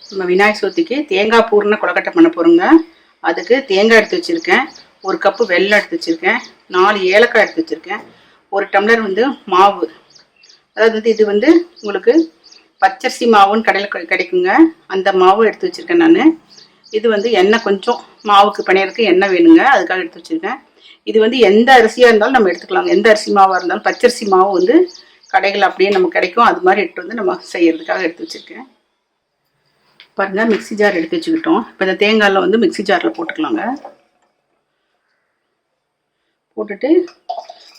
நம்ம விநாயகர் சதுர்த்திக்கு தேங்காய் பூர்ண கொழுக்கட்டை பண்ண போகிறோங்க. அதுக்கு தேங்காய் எடுத்து வச்சுருக்கேன், 1 கப்பு வெல்லம் எடுத்து வச்சுருக்கேன், 4 ஏலக்காய் எடுத்து வச்சுருக்கேன், 1 டம்ளர் மாவு. அதாவது இது உங்களுக்கு பச்சரிசி மாவுன்னு கடையில் கிடைக்குங்க. அந்த மாவு எடுத்து வச்சுருக்கேன் நான். இது எண்ணெய் கொஞ்சம் மாவுக்கு பிணையறதுக்கு எண்ணெய் வேணுங்க, அதுக்காக எடுத்து வச்சுருக்கேன். இது எந்த அரிசியாக இருந்தாலும் நம்ம எடுத்துக்கலாங்க. எந்த அரிசி மாவாக இருந்தாலும் பச்சரிசி மாவு கடைகள் அப்படியே நமக்கு கிடைக்கும். அது மாதிரி எடுத்து நம்ம செய்யறதுக்காக எடுத்து வச்சுருக்கேன். பாருங்க, மிக்ஸி ஜார் எடுத்து வச்சுக்கிட்டோம். இப்போ இந்த தேங்காயில் மிக்ஸி ஜாரில் போட்டுக்கலாங்க. போட்டுட்டு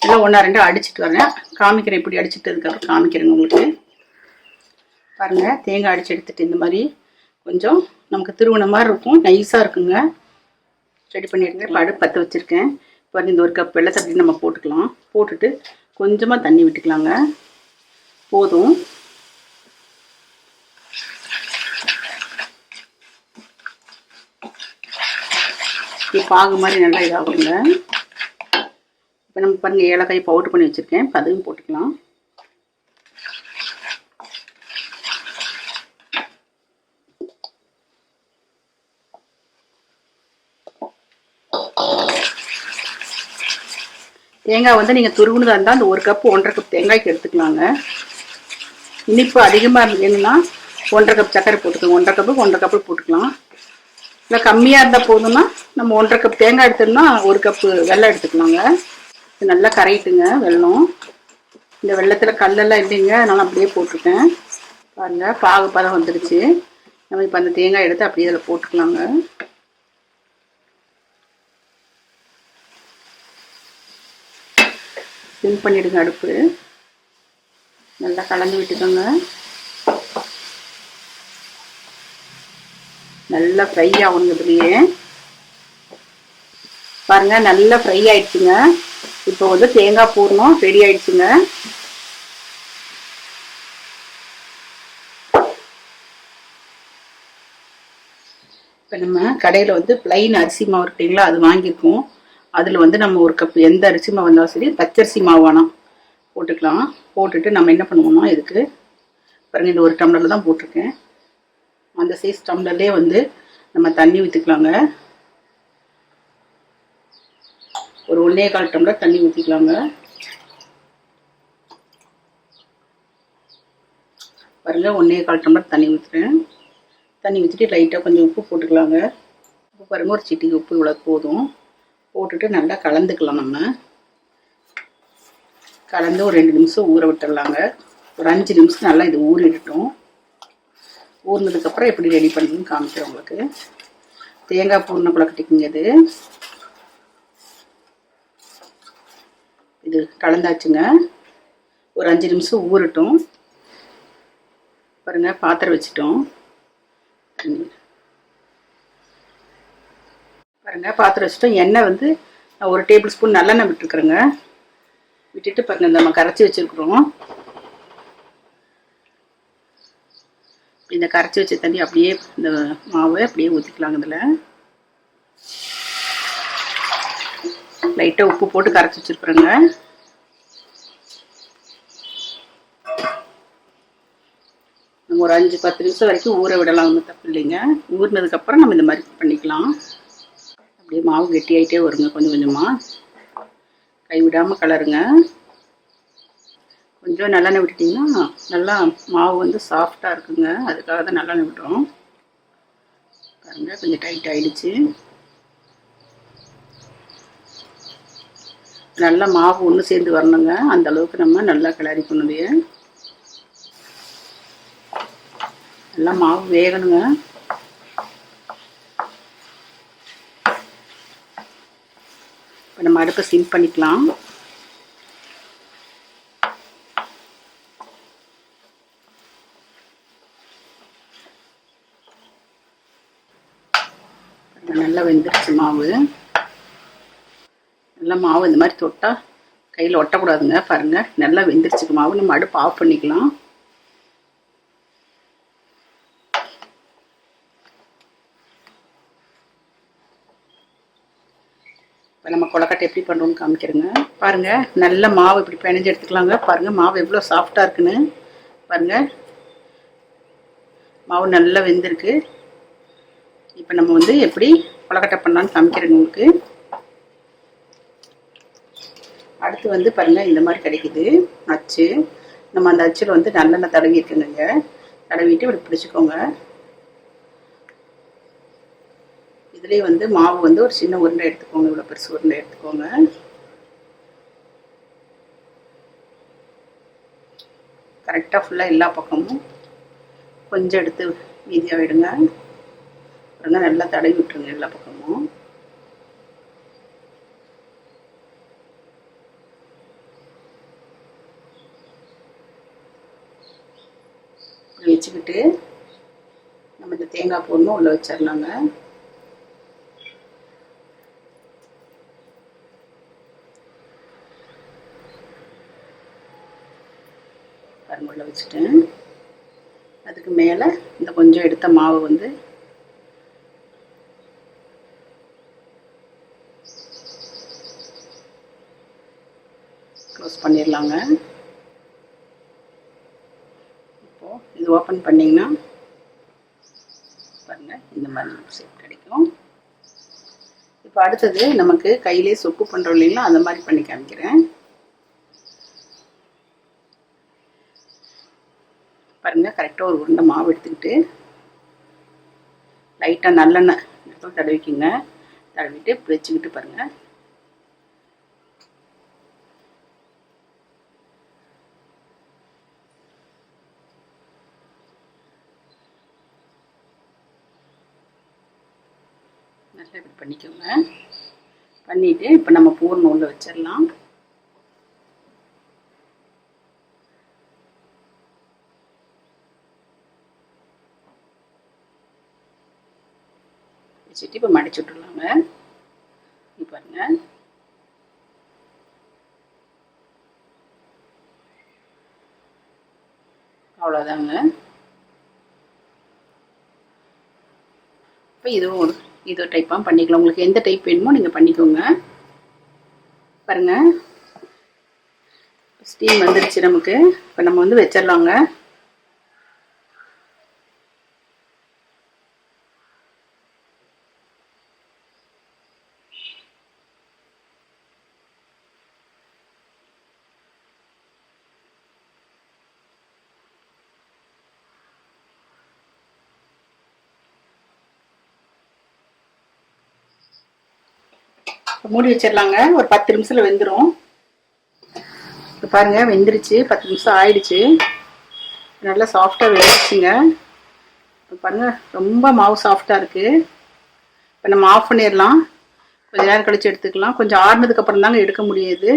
எல்லாம் 1-2 அடிச்சுட்டு வரேன். காமிக்கிறேன், இப்படி அடிச்சுட்டதுக்கப்புறம் காமிக்கிறேங்க உங்களுக்கு. பாருங்கள், தேங்காய் அடித்து எடுத்துகிட்டு இந்த மாதிரி கொஞ்சம் நமக்கு திருவண்ண மாதிரி இருக்கும், நைஸாக இருக்குங்க. ரெடி பண்ணிடுங்க. இப்போ அடுப்பு பற்ற வச்சுருக்கேன். இப்போ இந்த 1 கப் வெள்ளத்தை அப்படி நம்ம போட்டுக்கலாம். போட்டுட்டு கொஞ்சமாக தண்ணி விட்டுக்கலாங்க, போதும். பாகு மாதிரி நல்லா இதாகுங்க. இப்போ நம்ம பாருங்கள், ஏலக்காய் பவுடர் பண்ணி வச்சுருக்கேன். இப்போ அதையும் போட்டுக்கலாம். தேங்காய் நீங்கள் துருவுனதாக இருந்தால் அந்த 1 கப்பு 1.5 கப் தேங்காய்க்கு எடுத்துக்கலாங்க. இனிப்பு அதிகமாக வேணும்னா 1.5 கப் சர்க்கரை போட்டுக்கோங்க. 1.5 கப்பு 1.5 கப்பு போட்டுக்கலாம். இல்லை கம்மியாக இருந்தால் போதும்னா நம்ம 1.5 கப் தேங்காய் எடுத்தோம்னா 1 கப்பு வெல்லம் எடுத்துக்கலாங்க. இது நல்லா கரைட்டுங்க வெல்லம். இந்த வெள்ளத்தில் கல்லெல்லாம் இல்லைங்க, அதனால் அப்படியே போட்டுருக்கேன். பாருங்கள், பாகு பதம் வந்துடுச்சு. நம்ம இப்போ அந்த தேங்காய் எடுத்து அப்படியே அதில் போட்டுக்கலாங்க. சிம் பண்ணிவிடுங்க அடுப்பு. நல்லா கலந்து விட்டுக்கோங்க. நல்லா ஃப்ரை ஆகணும். இதுலேயே பாருங்க, நல்லா ஃப்ரை ஆயிடுச்சுங்க. இப்போ தேங்காய் பூர்ணம் ரெடி ஆயிடுச்சுங்க. இப்போ நம்ம கடையில் பிளைன் அரிசி மாவு இருக்குங்களா, அது வாங்கியிருக்கோம். அதில் நம்ம 1 கப் எந்த அரிசி மாவு இருந்தாலும் சரி, பச்சரிசி மாவானா போட்டுக்கலாம். போட்டுட்டு நம்ம என்ன பண்ணுவோம்னா, இதுக்கு பாருங்கள், இந்த 1 டம்ளரில் தான் போட்டிருக்கேன். அந்த சைஸ் டம்ளர்லேயே நம்ம தண்ணி ஊற்றிக்கலாங்க. ஒரு 1.25 டம்ளர் தண்ணி ஊற்றிக்கலாங்க. பாருங்கள், 1.25 டம்ளர் தண்ணி ஊற்றுறேன். தண்ணி ஊற்றிட்டு லைட்டாக கொஞ்சம் உப்பு போட்டுக்கலாங்க. உப்பு பாருங்கள், ஒரு சிட்டிக்கு உப்பு இவ்வளோ போதும். போட்டுட்டு நல்லா கலந்துக்கலாம். நம்ம கலந்து ஒரு 2 நிமிஷம் ஊற விட்டுடலாங்க. ஒரு 5 நிமிஷம் நல்லா இது ஊறிடட்டும். ஊறினதுக்கப்புறம் எப்படி ரெடி பண்ணுறதுன்னு காமிக்கிறேன் உங்களுக்கு. தேங்காய் பூர்ண கொழுக்கட்டைக்குங்க இது கலந்தாச்சுங்க. ஒரு 5 நிமிஷம் ஊறட்டும். பாருங்கள், பாத்திரம் வச்சுட்டோம். பாருங்கள், பாத்திரம் வச்சுட்டோம். எண்ணெய் நான் 1 டேபிள் ஸ்பூன் நல்லெண்ணெய் விட்டுருக்குறேங்க. விட்டுட்டு பாருங்கள், நம்ம கரைச்சி வச்சுருக்குறோம். இந்த கரைச்சி வச்ச தண்ணி அப்படியே இந்த மாவை அப்படியே ஊற்றிக்கலாங்க. இதில் லைட்டாக உப்பு போட்டு கரைச்சி வச்சுருக்குறேங்க. நம்ம ஒரு 5-10 நிமிஷம் வரைக்கும் ஊற விடலாம், ஒன்றும் தப்பு இல்லைங்க. ஊறினதுக்கப்புறம் நம்ம இந்த மாதிரி பண்ணிக்கலாம். அப்படியே மாவு கெட்டியாகிட்டே வருங்க. கொஞ்சம் கொஞ்சமாக கைவிடாமல் கலருங்க. கொஞ்சம் நல்லெண்ணெய் விட்டுட்டிங்கன்னா நல்லா மாவு சாஃப்டாக இருக்குங்க. அதுக்காக தான் நல்லெண்ணெய் விட்டுறோம். பாருங்கள், கொஞ்சம் டைட் ஆகிடுச்சு. நல்லா மாவு ஒன்று சேர்ந்து வரணுங்க. அந்த அளவுக்கு நம்ம நல்லா கிளறி பண்ணுது. நல்லா மாவு வேகணுங்க. இப்போ நம்ம அடுப்பை சிம் பண்ணிக்கலாம். நல்லா வெந்துருச்சு மாவு. நல்லா மாவு இந்த மாதிரி தொட்டால் கையில் ஒட்டக்கூடாதுங்க. பாருங்கள், நல்லா வெந்துருச்சுக்கு மாவு. நம்ம அடுப்பு ஆஃப் பண்ணிக்கலாம். இப்போ நம்ம கொழுக்கட்டை எப்படி பண்ணுறோம்னு காமிக்கிறேங்க. பாருங்கள், நல்ல மாவு இப்படி பிணைஞ்சு எடுத்துக்கலாங்க. பாருங்கள், மாவு எவ்வளோ சாஃப்டாக இருக்குன்னு. பாருங்கள், மாவு நல்லா வெந்திருக்கு. இப்போ நம்ம வந்து எப்படி கொழுக்கட்டை பண்ணலான்னு காமிக்கிறேன் உங்களுக்கு. அடுத்து வந்து பாருங்கள், இந்த மாதிரி கிடைக்குது அச்சு. நம்ம அந்த அச்சில் வந்து நல்லெண்ணெய் தடவி இருக்குங்க. தடவிட்டு இப்படி பிடிச்சிக்கோங்க. இதுலேயே வந்து மாவு வந்து ஒரு சின்ன உருண்டை எடுத்துக்கோங்க. இவ்வளோ பெருசு உருண்டை எடுத்துக்கோங்க. கரெக்டாக ஃபுல்லாக எல்லா பக்கமும் கொஞ்சம் எடுத்து மீதியாக விடுங்க. பாருங்க, நல்லா தடவி விட்டுருங்க எல்லா பக்கமும். வச்சுக்கிட்டு நம்ம இந்த தேங்காய் பூர்ணம் உள்ள வச்சிடலாங்க. உள்ள வச்சுட்டேன். அதுக்கு மேலே இந்த கொஞ்சம் எடுத்த மாவு வந்து க்ளோஸ் பண்ணிடலாங்க. இப்போது இது ஓப்பன் பண்ணிங்கன்னா பாருங்கள், இந்த மாதிரி ஷேப் கிடைக்கும். இப்போ அடுத்தது நமக்கு கையிலே சொப்பு பண்ணுறோம் இல்லைங்களா, அந்த மாதிரி பண்ணி காமிக்கிறேன். பாருங்கள், கரெக்டாக ஒரு உருண்டை மாவு எடுத்துக்கிட்டு லைட்டாக நல்லெண்ணெய் தடவிக்கிங்க. தடவிட்டு வச்சுக்கிட்டு பாருங்கள், நல்லா இப்படி பண்ணிக்கோங்க. பண்ணிவிட்டு இப்போ நம்ம பூர்ணம் உள்ள வச்சிடலாம். வச்சுட்டு இப்போ மடிச்சு விட்டுடலாங்க. இப்போ பாருங்க, அவ்வளோதாங்க. இப்போ இதுவும் இது டைப்பாக பண்ணிக்கலாம். உங்களுக்கு எந்த டைப் வேணுமோ நீங்கள் பண்ணிக்கோங்க. பாருங்கள், ஸ்டீம் வந்துருச்சு நமக்கு. இப்போ நம்ம வந்து வச்சிடலாங்க. மூடி வச்சிடலாங்க. ஒரு 10 நிமிஷத்தில் வெந்துடும். இப்போ பாருங்கள், வெந்துருச்சு. 10 நிமிஷம் ஆயிடுச்சு. நல்லா சாஃப்டாக வெந்துருச்சுங்க. இப்போ பாருங்கள், ரொம்ப மாவு சாஃப்டாக இருக்குது. இப்போ நம்ம ஆஃப் பண்ணிடலாம். கொஞ்சம் நேரம் கழித்து எடுத்துக்கலாம். கொஞ்சம் ஆறுனதுக்கப்புறம் தாங்க எடுக்க முடியுது.